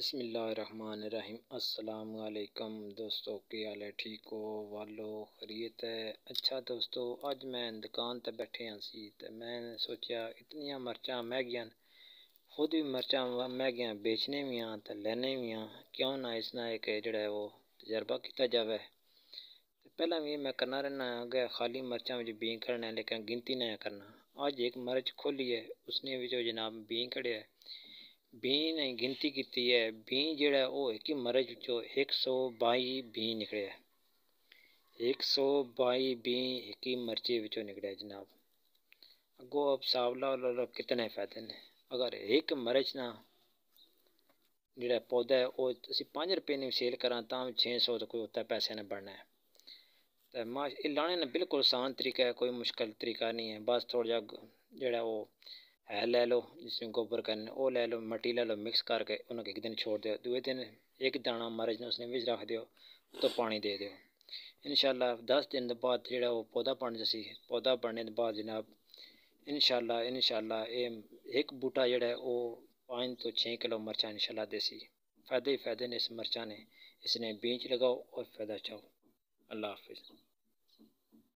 बिस्मिल्लाहिर्रहमानिर्रहीम। अस्सलाम वालेकुम दोस्तों, की हाल है? ठीक हो वालो? खैरियत है? अच्छा दोस्तों, अज मैं दुकान ते बैठे हाँ सी ते मैं सोचा इतनियां मर्चां महंगियां, खुद भी मर्चां महंगियां बेचने भी हाँ ते लैने भी हाँ, क्यों ना इसना एक जड़ा वो तजर्बा किया जाए। पहला भी मैं करना रहना अगर खाली मर्चां में बीं करना है, लेकिन गिनती नहीं करना। अज एक मर्च खोली है, उसने भी जो जनाब बीं कड़े है, बीं ने गिनती की है। बीं जड़ा वो एक मरज चो 122 बीं निकले है। 122 बीं एक मर्चे विचों निकले जनाब। अगो अब हिसाब ला कितने फायदे ने। अगर एक मरच ना जड़ा पौधा है वो असी 5 रुपये ने सेल करा तो 600 तो कोई उत्ता पैसे ने बनना है। तो माश ये लाने ने बिल्कुल आसान तरीका है, कोई मुश्किल तरीका नहीं है। बस थोड़ा जा जड़ा वो है ले लो, जिसमें गोबर करने वो ले लो, मट्टी ले लो, मिक्स करके उन्हें एक दिन छोड़ दो। दूसरे दिन एक दाना मरज ने उसने बीज रख दो तो पानी दे दो। इंशाल्लाह 10 दिन के बाद जो वो पौधा बन जसी। पौधा बनने के बाद जनाब इंशाल्लाह ये एक बूटा जड़ा वो 5 तो 6 किलो मरचा इंशाल्लाह देसी। फायदे ही फायदे ने इस मरचा ने। इसने बीज लगाओ और फायदा चाहो। अल्लाह हाफिज़।